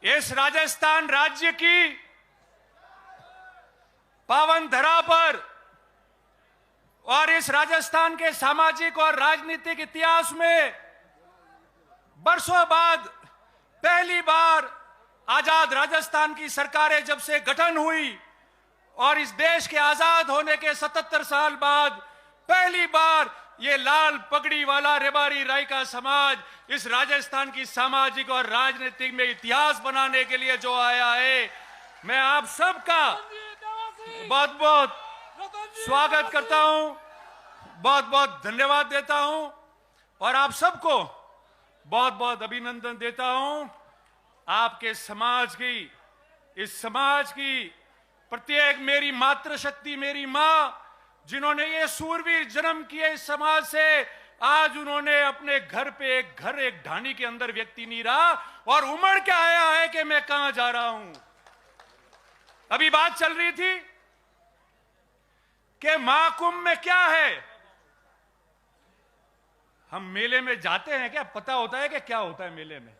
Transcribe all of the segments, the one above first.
इस राजस्थान राज्य की पावन धरा पर और इस राजस्थान के सामाजिक और राजनीतिक इतिहास में बरसों बाद पहली बार आजाद राजस्थान की सरकारें जब से गठन हुई और इस देश के आजाद होने के 77 साल बाद पहली बार ये लाल पगड़ी वाला रेबारी राय का समाज इस राजस्थान की सामाजिक और राजनीतिक में इतिहास बनाने के लिए जो आया है, मैं आप सबका बहुत बहुत स्वागत करता हूं, बहुत बहुत धन्यवाद देता हूं और आप सबको बहुत बहुत अभिनंदन देता हूं। आपके समाज की, इस समाज की प्रत्येक मेरी मातृशक्ति, मेरी मां, जिन्होंने ये सूरवीर जन्म किए इस समाज से, आज उन्होंने अपने घर पे एक ढाणी के अंदर व्यक्ति नहीं रहा और उमड़ के आया है कि मैं कहां जा रहा हूं। अभी बात चल रही थी कि महाकुंभ में क्या है। हम मेले में जाते हैं, क्या पता होता है कि क्या होता है मेले में?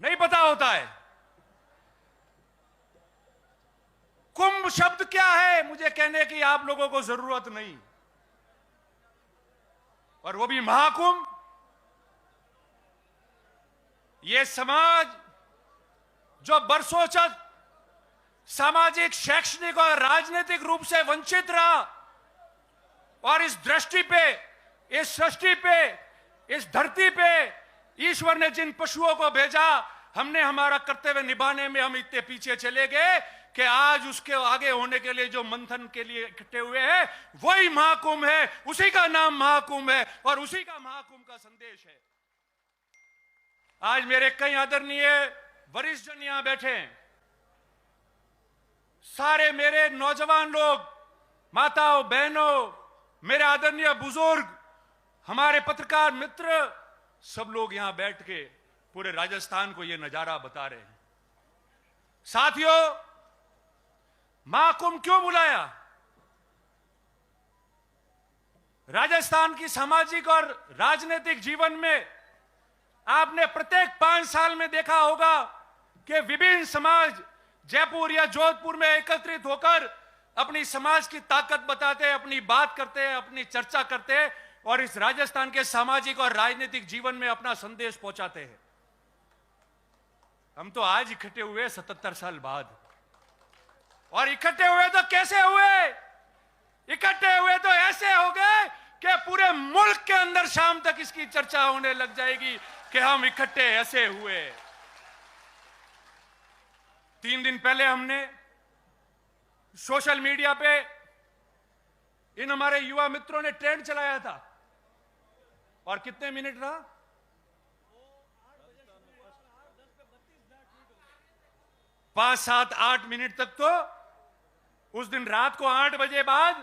नहीं पता होता है। कुंभ शब्द क्या है मुझे कहने की आप लोगों को जरूरत नहीं, और वो भी महाकुंभ। ये समाज जो बरसों तक सामाजिक, शैक्षणिक और राजनीतिक रूप से वंचित रहा और इस दृष्टि पे, इस सृष्टि पे, इस धरती पे ईश्वर ने जिन पशुओं को भेजा, हमने हमारा कर्तव्य निभाने में हम इतने पीछे चले गए कि आज उसके आगे होने के लिए जो मंथन के लिए इकट्ठे हुए हैं वही महाकुंभ है, उसी का नाम महाकुंभ है और उसी का महाकुंभ का संदेश है। आज मेरे कई आदरणीय वरिष्ठ जन यहां बैठे हैं, सारे मेरे नौजवान लोग, माताओं, बहनों, मेरे आदरणीय बुजुर्ग, हमारे पत्रकार मित्र, सब लोग यहां बैठ के पूरे राजस्थान को यह नजारा बता रहे हैं। साथियों, महाकुंभ क्यों बुलाया? राजस्थान की सामाजिक और राजनीतिक जीवन में आपने प्रत्येक 5 साल में देखा होगा कि विभिन्न समाज जयपुर या जोधपुर में एकत्रित होकर अपनी समाज की ताकत बताते हैं, अपनी बात करते हैं, अपनी चर्चा करते हैं और इस राजस्थान के सामाजिक और राजनीतिक जीवन में अपना संदेश पहुंचाते हैं। हम तो आज इकट्ठे हुए 77 साल बाद, और इकट्ठे हुए तो कैसे हुए? इकट्ठे हुए तो ऐसे हो गए कि पूरे मुल्क के अंदर शाम तक इसकी चर्चा होने लग जाएगी कि हम इकट्ठे ऐसे हुए। 3 दिन पहले हमने सोशल मीडिया पे इन हमारे युवा मित्रों ने ट्रेंड चलाया था, और कितने मिनट रहा? 5, 7, 8 मिनट तक। तो उस दिन रात को 8 बजे बाद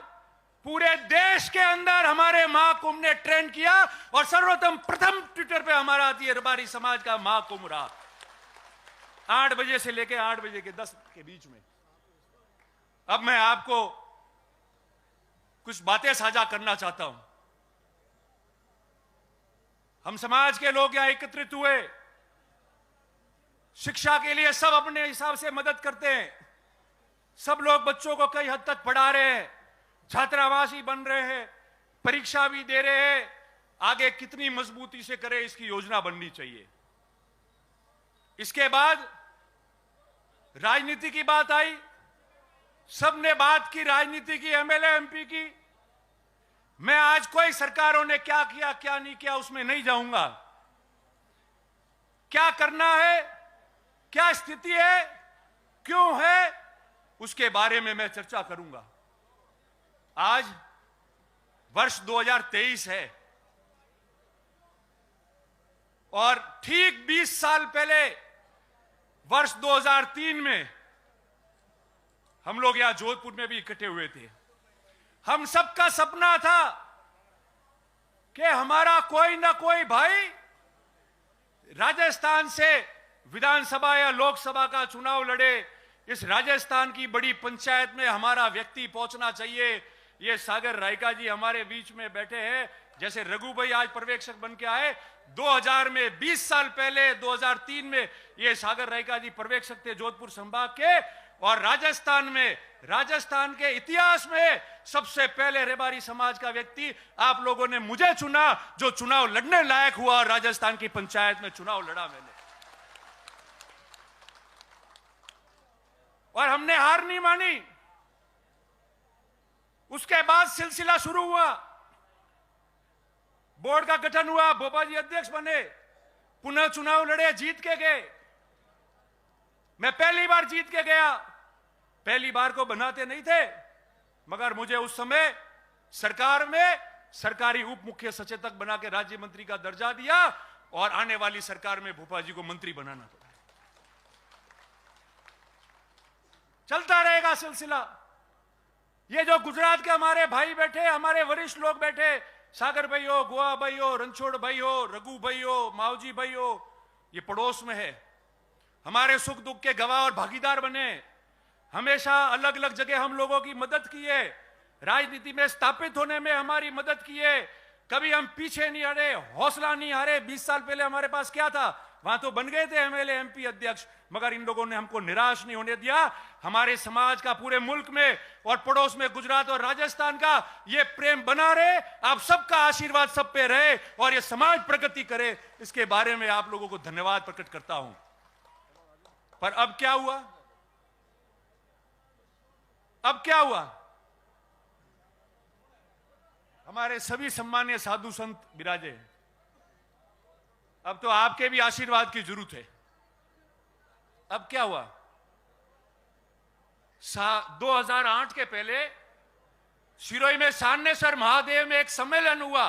पूरे देश के अंदर हमारे महाकुंभ ने ट्रेंड किया और सर्वप्रथम प्रथम ट्विटर पे हमारा आती रबारी समाज का महाकुंभ रहा, 8 बजे से लेकर 8 बजे के 10 के बीच में। अब मैं आपको कुछ बातें साझा करना चाहता हूं। हम समाज के लोग यहां एकत्रित हुए, शिक्षा के लिए सब अपने हिसाब से मदद करते हैं, सब लोग बच्चों को कई हद तक पढ़ा रहे हैं, छात्रावासी बन रहे हैं, परीक्षा भी दे रहे हैं। आगे कितनी मजबूती से करें इसकी योजना बननी चाहिए। इसके बाद राजनीति की बात आई, सबने बात की राजनीति की, एमएलए एमपी की। मैं आज कोई सरकारों ने क्या किया क्या नहीं किया उसमें नहीं जाऊंगा। क्या करना है, क्या स्थिति है, क्यों है, उसके बारे में मैं चर्चा करूंगा। आज वर्ष 2023 है और ठीक 20 साल पहले वर्ष 2003 में हम लोग यहां जोधपुर में भी इकट्ठे हुए थे। हम सबका सपना था कि हमारा कोई ना कोई भाई राजस्थान से विधानसभा या लोकसभा का चुनाव लड़े, इस राजस्थान की बड़ी पंचायत में हमारा व्यक्ति पहुंचना चाहिए। ये सागर रायका जी हमारे बीच में बैठे हैं, जैसे रघु भाई आज पर्यवेक्षक बन के आए, 2000 में 20 साल पहले 2003 में ये सागर रायका जी पर्यवेक्षक थे जोधपुर संभाग के, और राजस्थान के इतिहास में सबसे पहले रेबारी समाज का व्यक्ति आप लोगों ने मुझे चुना, जो चुनाव लड़ने लायक हुआ और राजस्थान की पंचायत में चुनाव लड़ा मैंने। और हमने हार नहीं मानी। उसके बाद सिलसिला शुरू हुआ, बोर्ड का गठन हुआ, बोपा जी अध्यक्ष बने, पुनः चुनाव लड़े, जीत के गए। मैं पहली बार जीत के गया। पहली बार को बनाते नहीं थे, मगर मुझे उस समय सरकार में सरकारी उप मुख्य सचेतक बना के राज्य मंत्री का दर्जा दिया, और आने वाली सरकार में भोपा जी को मंत्री बनाना पड़ा। चलता रहेगा सिलसिला। ये जो गुजरात के हमारे भाई बैठे, हमारे वरिष्ठ लोग बैठे, सागर भाई हो, गोवा भाई हो, रणछोड़ भाई हो, रघु भाई हो, मावजी भाई हो, ये पड़ोस में है, हमारे सुख दुख के गवाह और भागीदार बने। हमेशा अलग अलग जगह हम लोगों की मदद की है, राजनीति में स्थापित होने में हमारी मदद की है। कभी हम पीछे नहीं हटे, हौसला नहीं हारे। 20 साल पहले हमारे पास क्या था, वहां तो बन गए थे एमएलए एमपी अध्यक्ष, मगर इन लोगों ने हमको निराश नहीं होने दिया। हमारे समाज का पूरे मुल्क में और पड़ोस में गुजरात और राजस्थान का ये प्रेम बना रहे, आप सबका आशीर्वाद सब पे रहे और ये समाज प्रगति करे, इसके बारे में आप लोगों को धन्यवाद प्रकट करता हूं। पर अब क्या हुआ, अब क्या हुआ? हमारे सभी सम्मानीय साधु संत विराजे, अब तो आपके भी आशीर्वाद की जरूरत है। अब क्या हुआ? 2008 के पहले सिरोही में सान्नेसर महादेव में एक सम्मेलन हुआ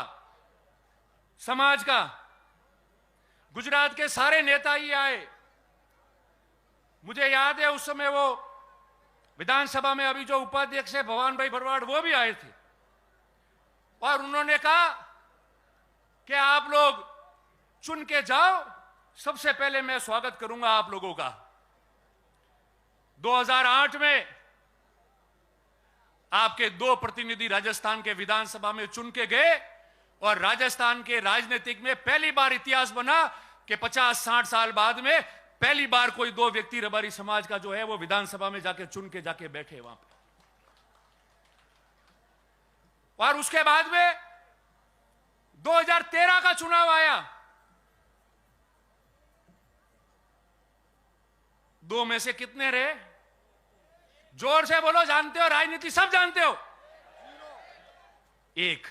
समाज का। गुजरात के सारे नेता ही आए। मुझे याद है उस समय वो विधानसभा में अभी जो उपाध्यक्ष है भवान भाई भरवाड़, वो भी आए थे, और उन्होंने कहा कि आप लोग चुन के जाओ, सबसे पहले मैं स्वागत करूंगा आप लोगों का। 2008 में आपके 2 प्रतिनिधि राजस्थान के विधानसभा में चुन के गए, और राजस्थान के राजनीतिक में पहली बार इतिहास बना कि 50-60 साल बाद में पहली बार कोई 2 व्यक्ति रबारी समाज का जो है वो विधानसभा में जाके चुन के जाके बैठे वहां पे। और उसके बाद में 2013 का चुनाव आया। 2 में से कितने रहे? जोर से बोलो, जानते हो, राजनीति सब जानते हो। 1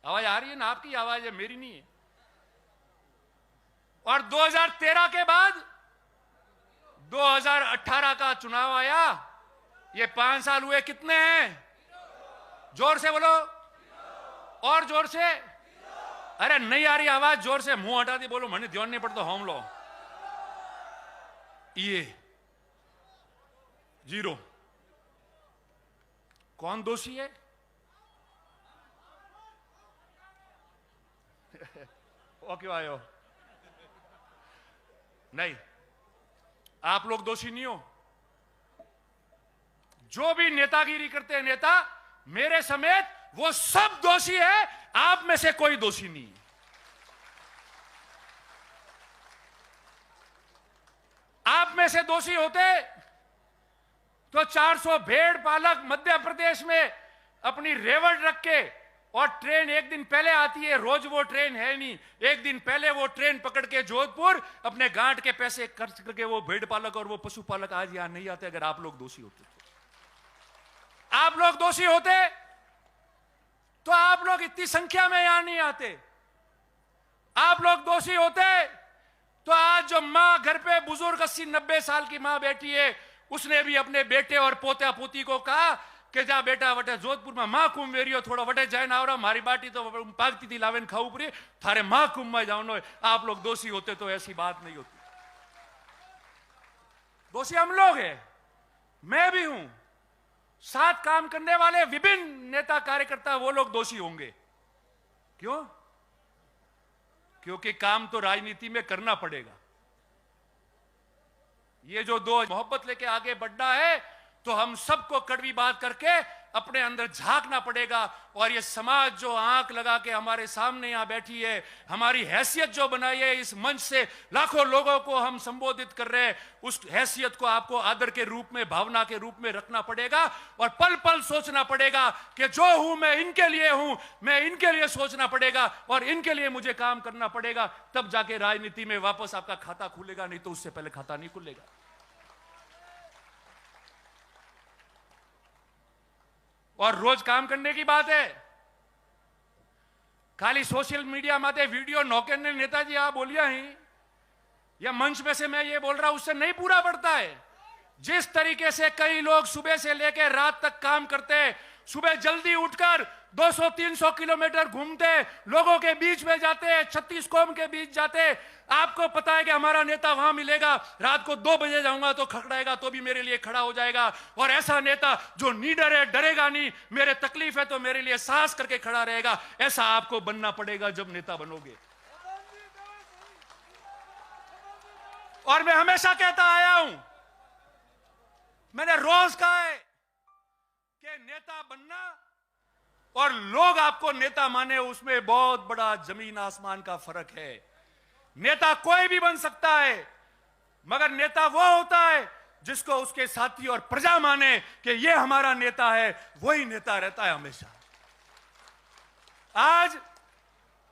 आवाज आ रही है ना? आपकी आवाज है, मेरी नहीं है। और 2013 के बाद 2018 का चुनाव आया। ये 5 साल हुए, कितने हैं? जोर से बोलो, और जोर से। अरे नहीं आ रही आवाज, जोर से। मुंह हटा दी, बोलो, मैंने ध्यान नहीं पड़ता। हम लो ये 0। कौन दोषी है? वो क्यों आए हो? नहीं, आप लोग दोषी नहीं हो। जो भी नेतागिरी करते हैं नेता, मेरे समेत, वो सब दोषी है। आप में से कोई दोषी नहीं। आप में से दोषी होते तो 400 भेड़ पालक मध्य प्रदेश में अपनी रेवड़ रख के, और ट्रेन एक दिन पहले आती है, रोज वो ट्रेन है नहीं, एक दिन पहले वो ट्रेन पकड़ के जोधपुर अपने गांठ के पैसे खर्च करके वो भेड़ पालक और वो पशुपालक आज यहां नहीं आते। अगर आप लोग दोषी होते तो आप लोग दोषी होते तो आप लोग इतनी संख्या में यहां नहीं आते। आप लोग दोषी होते तो आज जो मां घर पे बुजुर्ग 80-90 साल की मां बैठी है, उसने भी अपने बेटे और पोता पोती को कहा कि जा बेटा वटे जोधपुर में मां कुंभ वेरियो थोड़ा वटे जाए ना, आवरा मारी बाटी तो पागती थी लावेन खाऊ पड़ी, थारे मां कुंभ में जाओ। आप लोग दोषी होते तो ऐसी बात नहीं होती। दोषी हम लोग हैं, मैं भी हूं, साथ काम करने वाले विभिन्न नेता कार्यकर्ता, वो लोग दोषी होंगे। क्यों? क्योंकि काम तो राजनीति में करना पड़ेगा। ये जो 2 मोहब्बत लेके आगे बढ़ना है, तो हम सबको कड़वी बात करके अपने अंदर झांकना पड़ेगा। और ये समाज जो आंख लगा के हमारे सामने यहां बैठी है, हमारी हैसियत जो बनाई है, इस मंच से लाखों लोगों को हम संबोधित कर रहे हैं, उस हैसियत को आपको आदर के रूप में, भावना के रूप में रखना पड़ेगा और पल पल सोचना पड़ेगा कि जो हूं मैं इनके लिए हूं, मैं इनके लिए सोचना पड़ेगा और इनके लिए मुझे काम करना पड़ेगा। तब जाके राजनीति में वापस आपका खाता खुलेगा, नहीं तो उससे पहले खाता नहीं खुलेगा। और रोज काम करने की बात है, खाली सोशल मीडिया माते वीडियो नौके ने नेताजी आप बोलिया ही या मंच में से मैं ये बोल रहा हूं, उससे नहीं पूरा पड़ता है। जिस तरीके से कई लोग सुबह से लेकर रात तक काम करते हैं, सुबह जल्दी उठकर 200-300 किलोमीटर घूमते, लोगों के बीच में जाते, 36 कौम के बीच जाते। आपको पता है कि हमारा नेता वहां मिलेगा, रात को 2 बजे जाऊंगा तो खड़खड़ाएगा तो भी मेरे लिए खड़ा हो जाएगा। और ऐसा नेता जो निडर है, डरेगा नहीं, मेरे तकलीफ है तो मेरे लिए साहस करके खड़ा रहेगा, ऐसा आपको बनना पड़ेगा जब नेता बनोगे। और मैं हमेशा कहता आया हूं, मैंने रोज कहा है कि नेता बनना और लोग आपको नेता माने, उसमें बहुत बड़ा जमीन आसमान का फर्क है। नेता कोई भी बन सकता है, मगर नेता वो होता है जिसको उसके साथी और प्रजा माने कि ये हमारा नेता है, वही नेता रहता है हमेशा। आज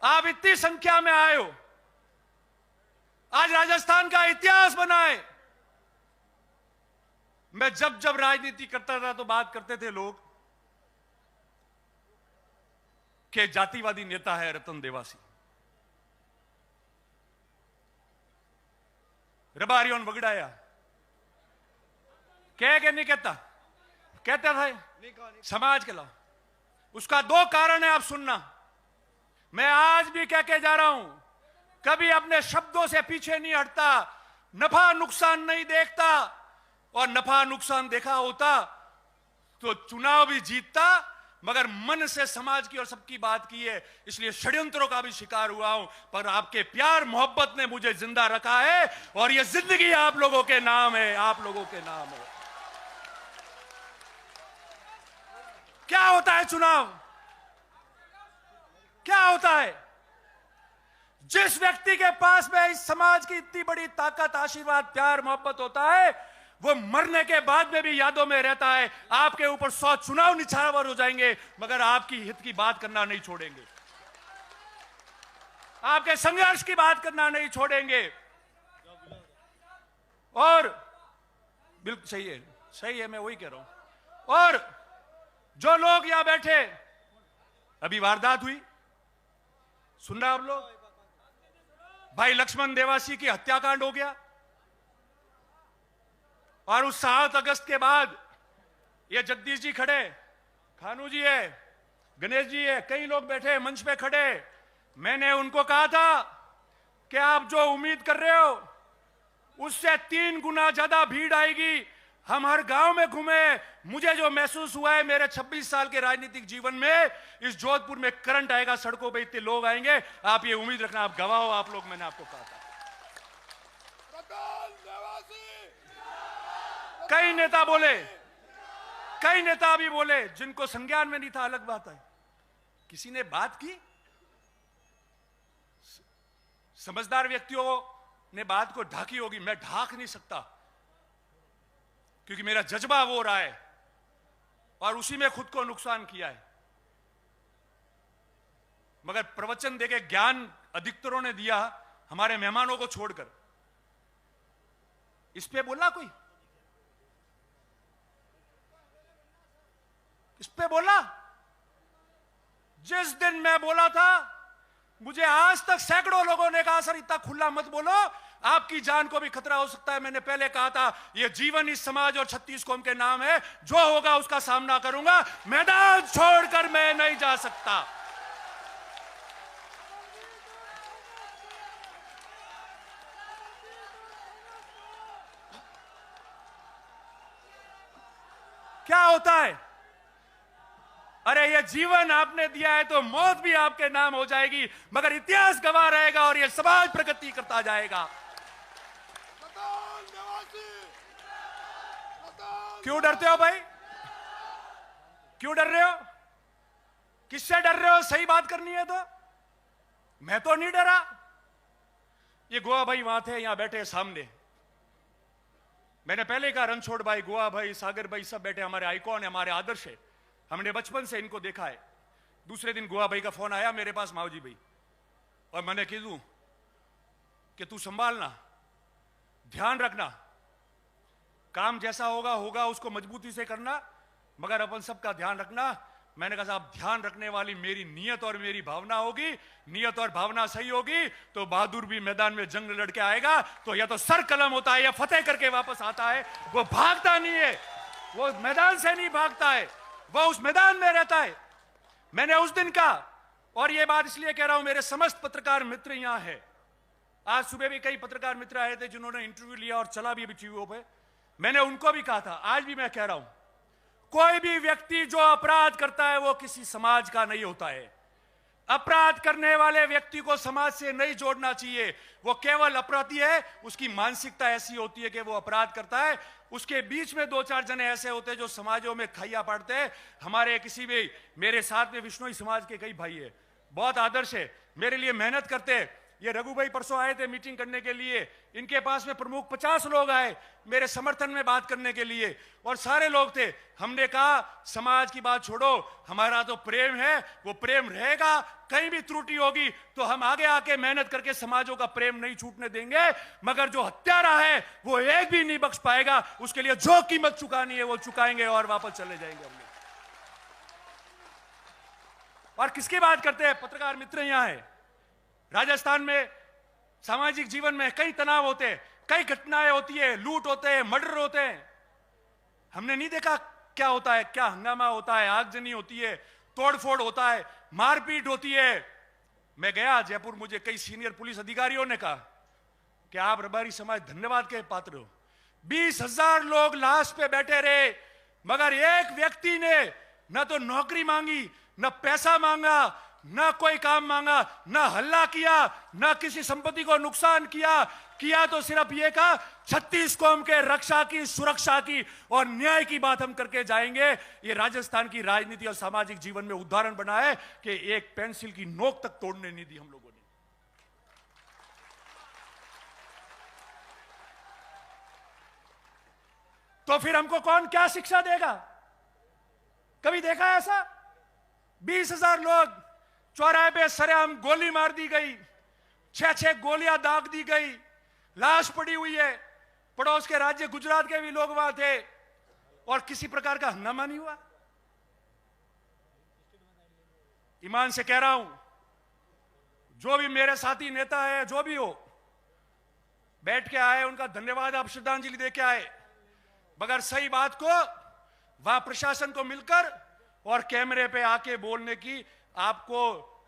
आप इतनी संख्या में आए हो, आज राजस्थान का इतिहास बना है। मैं जब जब राजनीति करता था तो बात करते थे लोग कि जातिवादी नेता है रतन देवासी, रबारियों वगड़ाया, कह के नहीं कहता, कहता था समाज के लाओ। उसका 2 कारण है, आप सुनना। मैं आज भी कह के जा रहा हूं, कभी अपने शब्दों से पीछे नहीं हटता, नफा नुकसान नहीं देखता। और नफा नुकसान देखा होता तो चुनाव भी जीतता, मगर मन से समाज की और सबकी बात की है, इसलिए षड्यंत्रों का भी शिकार हुआ हूं। पर आपके प्यार मोहब्बत ने मुझे जिंदा रखा है और यह जिंदगी आप लोगों के नाम है, आप लोगों के नाम है। क्या होता है चुनाव, क्या होता है? जिस व्यक्ति के पास में इस समाज की इतनी बड़ी ताकत, आशीर्वाद, प्यार, मोहब्बत होता है, वो मरने के बाद में भी यादों में रहता है। आपके ऊपर 100 चुनाव निछावर हो जाएंगे, मगर आपकी हित की बात करना नहीं छोड़ेंगे, आपके संघर्ष की बात करना नहीं छोड़ेंगे। और बिल्कुल सही है, सही है, मैं वही कह रहा हूं। और जो लोग यहां बैठे, अभी वारदात हुई, सुन रहे आप लोग, भाई लक्ष्मण देवासी की हत्याकांड हो गया, और उस 7 अगस्त के बाद ये जगदीश जी खड़े, खानू जी है, गणेश जी है, कई लोग बैठे मंच पे खड़े। मैंने उनको कहा था कि आप जो उम्मीद कर रहे हो उससे 3 गुना ज्यादा भीड़ आएगी। हम हर गांव में घूमे, मुझे जो महसूस हुआ है मेरे 26 साल के राजनीतिक जीवन में, इस जोधपुर में करंट आएगा, सड़कों पे इतने लोग आएंगे, आप ये उम्मीद रखना, आप गवाह हो आप लोग। मैंने आपको कहा था। कई नेता बोले, कई नेता भी बोले, जिनको संज्ञान में नहीं था, अलग बात है। किसी ने बात की, समझदार व्यक्तियों ने बात को ढाकी होगी, मैं ढाक नहीं सकता क्योंकि मेरा जज्बा वो रहा है और उसी में खुद को नुकसान किया है। मगर प्रवचन देके ज्ञान अधिकतरों ने दिया, हमारे मेहमानों को छोड़कर। इस पे बोला कोई, इस पे बोला? जिस दिन मैं बोला था, मुझे आज तक सैकड़ों लोगों ने कहा सर इतना खुला मत बोलो, आपकी जान को भी खतरा हो सकता है। मैंने पहले कहा था ये जीवन इस समाज और 36 कौम के नाम है, जो होगा उसका सामना करूंगा, मैदान छोड़कर मैं नहीं जा सकता। क्या होता है? अरे ये जीवन आपने दिया है तो मौत भी आपके नाम हो जाएगी, मगर इतिहास गवाह रहेगा और ये समाज प्रगति करता जाएगा। क्यों डरते हो भाई? क्यों डर रहे हो? किससे डर रहे हो? सही बात करनी है तो। मैं तो नहीं डरा। ये गोवा भाई वहां थे, यहां बैठे सामने। मैंने पहले कहा रणछोड़ भाई, गोवा भाई, सागर भाई सब बैठे, हमारे आइकॉन है, हमारे आदर्श है, हमने बचपन से इनको देखा है। दूसरे दिन गोवा भाई का फोन आया मेरे पास, मावजी भाई, और मैंने कह कि तू संभालना, ध्यान रखना, काम जैसा होगा होगा, उसको मजबूती से करना, मगर अपन सबका ध्यान रखना। मैंने कहा साहब, ध्यान रखने वाली मेरी नियत और मेरी भावना होगी। नियत और भावना सही होगी तो बहादुर भी मैदान में जंग लड़के आएगा तो या तो सर कलम होता है या फतेह करके वापस आता है। वो भागता नहीं है, वो मैदान से नहीं भागता है, वो उस मैदान में रहता है। मैंने उस दिन कहा, और ये बात इसलिए कह रहा हूं, मेरे समस्त पत्रकार मित्र यहां है। आज सुबह भी कई पत्रकार मित्र आए थे जिन्होंने इंटरव्यू लिया और चला भी टीवी पे। मैंने उनको भी कहा था, आज भी मैं कह रहा हूं, कोई भी व्यक्ति जो अपराध करता है वो किसी समाज का नहीं होता है। अपराध करने वाले व्यक्ति को समाज से नहीं जोड़ना चाहिए। वो केवल अपराधी है, उसकी मानसिकता ऐसी होती है कि वो अपराध करता है। उसके बीच में दो चार जने ऐसे होते हैं जो समाजों में खैया पाड़ते हैं। हमारे किसी भी, मेरे साथ में विश्नोई समाज के कई भाई है, बहुत आदर्श है, मेरे लिए मेहनत करते हैं। ये रघु भाई परसों आए थे मीटिंग करने के लिए, इनके पास में प्रमुख 50 लोग आए मेरे समर्थन में बात करने के लिए, और सारे लोग थे। हमने कहा समाज की बात छोड़ो, हमारा तो प्रेम है, वो प्रेम रहेगा। कहीं भी त्रुटि होगी तो हम आगे आके मेहनत करके समाजों का प्रेम नहीं छूटने देंगे, मगर जो हत्यारा है वो एक भी नहीं बख्श पाएगा। उसके लिए जो कीमत चुकानी है वो चुकाएंगे और वापस चले जाएंगे हम लोग। और किसकी बात करते हैं? पत्रकार मित्र यहां है। राजस्थान में सामाजिक जीवन में कई तनाव होते हैं, कई घटनाएं होती है, लूट होते हैं, मर्डर होते हैं। हमने नहीं देखा क्या होता है, क्या हंगामा होता है, आगजनी होती है, तोड़फोड़ होता है, मारपीट होती है। मैं गया जयपुर, मुझे कई सीनियर पुलिस अधिकारियों ने कहा कि आप रबारी समाज धन्यवाद के पात्र हो। 20,000 लोग लाश पे बैठे रहे, मगर एक व्यक्ति ने न तो नौकरी मांगी, न पैसा मांगा, ना कोई काम मांगा, ना हल्ला किया, ना किसी संपत्ति को नुकसान किया तो सिर्फ ये कहा 36 कौम के रक्षा की, सुरक्षा की और न्याय की बात हम करके जाएंगे। ये राजस्थान की राजनीति और सामाजिक जीवन में उदाहरण बना है कि एक पेंसिल की नोक तक तोड़ने नहीं दी हम लोगों ने। तो फिर हमको कौन क्या शिक्षा देगा? कभी देखा ऐसा? 20,000 लोग चौराहे पे सरेआम गोली मार दी गई, 6-6 गोलियां दाग दी गई, लाश पड़ी हुई है। पड़ोस के राज्य गुजरात के भी लोग वहां थे और किसी प्रकार का हंगामा नहीं हुआ। ईमान से कह रहा हूं, जो भी मेरे साथी नेता है, जो भी हो, बैठ के आए, उनका धन्यवाद, आप श्रद्धांजलि दे के आए, मगर सही बात को वहां प्रशासन को मिलकर और कैमरे पे आके बोलने की आपको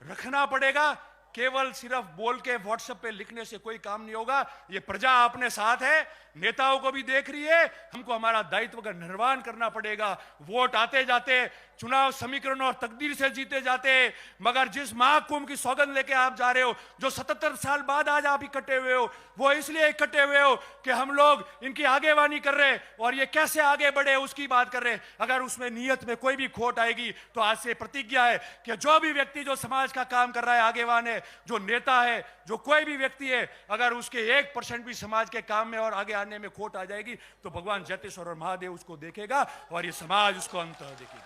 रखना पड़ेगा। केवल सिर्फ बोल के व्हाट्सएप पे लिखने से कोई काम नहीं होगा। ये प्रजा अपने साथ है, नेताओं को भी देख रही है, हमको हमारा दायित्व का निर्वहन करना पड़ेगा। वोट आते जाते, चुनाव समीकरण और तकदीर से जीते जाते, मगर जिस महाकुंभ की सौगंध लेके आप जा रहे हो, जो 77 साल बाद आज आप इकट्ठे हुए हो, वो इसलिए इकट्ठे हुए हो कि हम लोग इनकी आगेवानी कर रहे और ये कैसे आगे बढ़े उसकी बात कर रहे। अगर उसमें नियत में कोई भी खोट आएगी तो आज से प्रतिज्ञा है कि जो भी व्यक्ति जो समाज का काम कर रहा है, आगेवान है, जो नेता है, जो कोई भी व्यक्ति है, अगर उसके 1% भी समाज के काम में और आगे आने में खोट आ जाएगी तो भगवान जटेश्वर और महादेव उसको देखेगा और ये समाज उसको अंत देखेगी।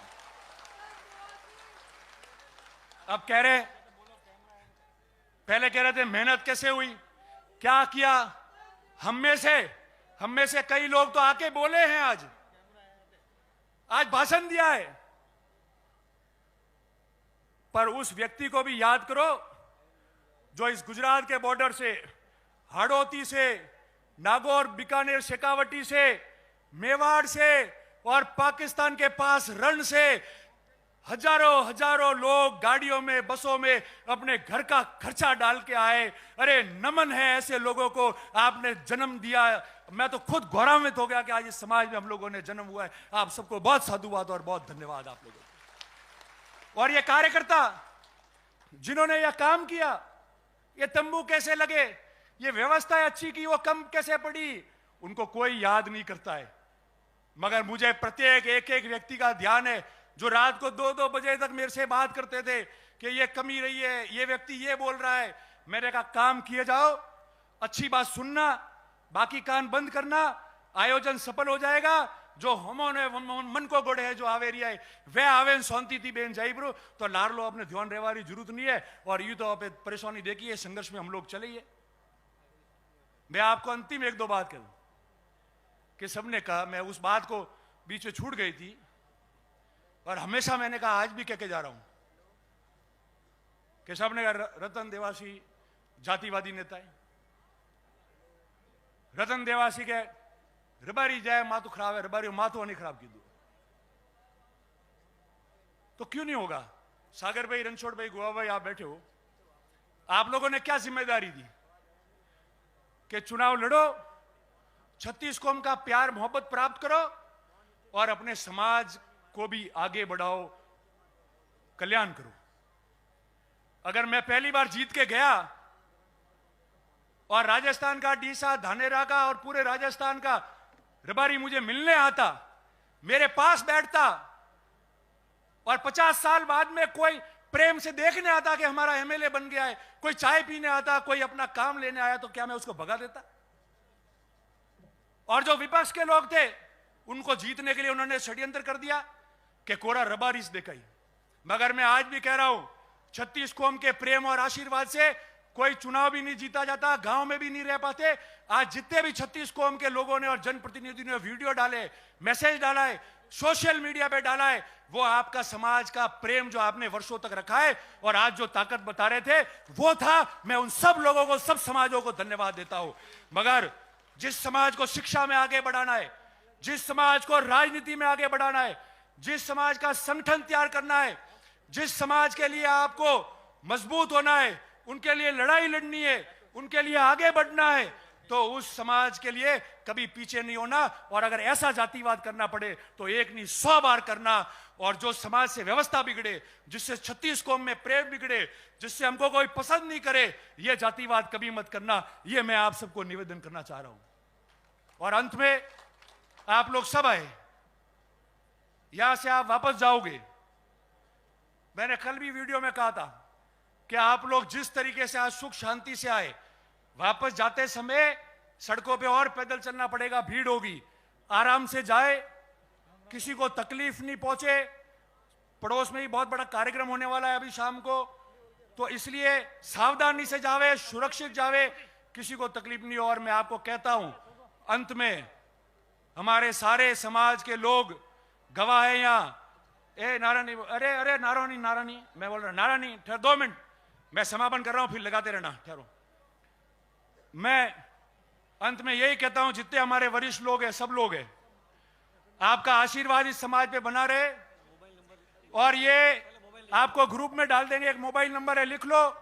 अब कह रहे, पहले कह रहे थे मेहनत कैसे हुई, क्या किया। हम में से कई लोग तो आके बोले हैं, आज भाषण दिया है, पर उस व्यक्ति को भी याद करो जो इस गुजरात के बॉर्डर से, हाड़ौती से, नागौर, बीकानेर, शेखावटी से, मेवाड़ से और पाकिस्तान के पास रण से हजारों लोग गाड़ियों में, बसों में अपने घर का खर्चा डाल के आए। अरे नमन है ऐसे लोगों को, आपने जन्म दिया। मैं तो खुद गौरवान्वित हो गया कि आज इस समाज में हम लोगों ने जन्म हुआ है। आप सबको बहुत साधुवाद और बहुत धन्यवाद आप लोगों को। और ये कार्यकर्ता जिन्होंने यह काम किया, ये तंबू कैसे लगे, ये व्यवस्था अच्छी की, वो कम कैसे पड़ी, उनको कोई याद नहीं करता है। मगर मुझे प्रत्येक एक व्यक्ति का ध्यान है। जो रात को 2-2 बजे तक मेरे से बात करते थे कि ये कमी रही है, ये व्यक्ति ये बोल रहा है। मैंने कहा काम किए जाओ, अच्छी बात सुनना, बाकी कान बंद करना, आयोजन सफल हो जाएगा। जो हमोने मन को गोड़े है जो आवे रही है वह आवे सोनती थी बेन जाइब्रो तो लार लो, अपने ध्यान रेवारी जरूरत नहीं है। और यू तो आप परेशानी देखिए, संघर्ष में हम लोग चले। मैं आपको अंतिम 1-2 बात करूं कि सबने कहा, मैं उस बात को बीच में छूट गई थी और हमेशा मैंने कहा, आज भी कह के जा रहा हूं कि सबने कहा रतन देवासी जातिवादी नेता है। रतन देवासी के रबारी जाए मातु खराब है, रबारी मातु नहीं खराब की दो तो क्यों नहीं होगा। सागर भाई, रणछोड़ भाई, गोवा भाई, आप बैठे हो, आप लोगों ने क्या जिम्मेदारी दी कि चुनाव लड़ो, 36 कौम का प्यार मोहब्बत प्राप्त करो और अपने समाज को भी आगे बढ़ाओ, कल्याण करो। अगर मैं पहली बार जीत के गया और राजस्थान का डीसा, धानेरा का और पूरे राजस्थान का रबारी मुझे मिलने आता, मेरे पास बैठता और 50 साल बाद में कोई प्रेम से देखने आता कि हमारा एमएलए बन गया है, कोई चाय पीने आता, कोई अपना काम लेने आया, तो क्या मैं उसको भगा देता? और जो विपक्ष के लोग थे उनको जीतने के लिए उन्होंने षड्यंत्र कर दिया कि कोरा रबारीस दिखाई। मगर मैं आज भी कह रहा हूं, 36 कौम के प्रेम और आशीर्वाद से कोई चुनाव भी नहीं जीता जाता, गांव में भी नहीं रह पाते। आज जितने भी 36 कौम के लोगों ने और जनप्रतिनिधियों ने वीडियो डाले, मैसेज डाला है, सोशल मीडिया पे डाला है, वो आपका समाज का प्रेम जो आपने वर्षों तक रखा है और आज जो ताकत बता रहे थे वो था। मैं उन सब लोगों को, सब समाजों को धन्यवाद देता हूं। मगर जिस समाज को शिक्षा में आगे बढ़ाना है, जिस समाज को राजनीति में आगे बढ़ाना है, जिस समाज का संगठन तैयार करना है, जिस समाज के लिए आपको मजबूत होना है, उनके लिए लड़ाई लड़नी है, उनके लिए आगे बढ़ना है, तो उस समाज के लिए कभी पीछे नहीं होना। और अगर ऐसा जातिवाद करना पड़े तो एक नहीं 100 बार करना। और जो समाज से व्यवस्था बिगड़े, जिससे 36 कौम में प्रेम बिगड़े, जिससे हमको कोई पसंद नहीं करे, यह जातिवाद कभी मत करना। यह मैं आप सबको निवेदन करना चाह रहा हूं। और अंत में आप लोग सब आए, यहां से आप वापस जाओगे, मैंने कल भी वीडियो में कहा था कि आप लोग जिस तरीके से आज सुख शांति से आए, वापस जाते समय सड़कों पे और पैदल चलना पड़ेगा, भीड़ होगी, आराम से जाए, किसी को तकलीफ नहीं पहुंचे। पड़ोस में ही बहुत बड़ा कार्यक्रम होने वाला है अभी शाम को, तो इसलिए सावधानी से जावे, सुरक्षित जावे, किसी को तकलीफ नहीं हो। और मैं आपको कहता हूं, अंत में हमारे सारे समाज के लोग गवाह है यहाँ। ए नारायणी, अरे नारायणी, मैं बोल रहा नारायणी, ठहर 2 मिनट, मैं समापन कर रहा हूं, फिर लगाते रहना, ठहरो। मैं अंत में यही कहता हूं, जितने हमारे वरिष्ठ लोग हैं, सब लोग हैं, आपका आशीर्वाद इस समाज पे बना रहे। और ये आपको ग्रुप में डाल देंगे, एक मोबाइल नंबर है, लिख लो,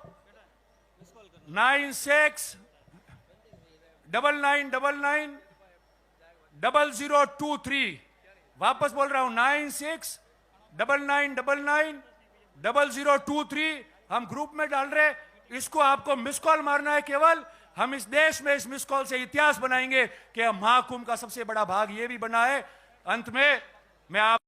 9699990023। वापस बोल रहा हूं, 9699990023। हम ग्रुप में डाल रहे, इसको आपको मिस कॉल मारना है केवल। हम इस देश में इस मिस कॉल से इतिहास बनाएंगे कि महाकुंभ का सबसे बड़ा भाग ये भी बना है। अंत में मैं आप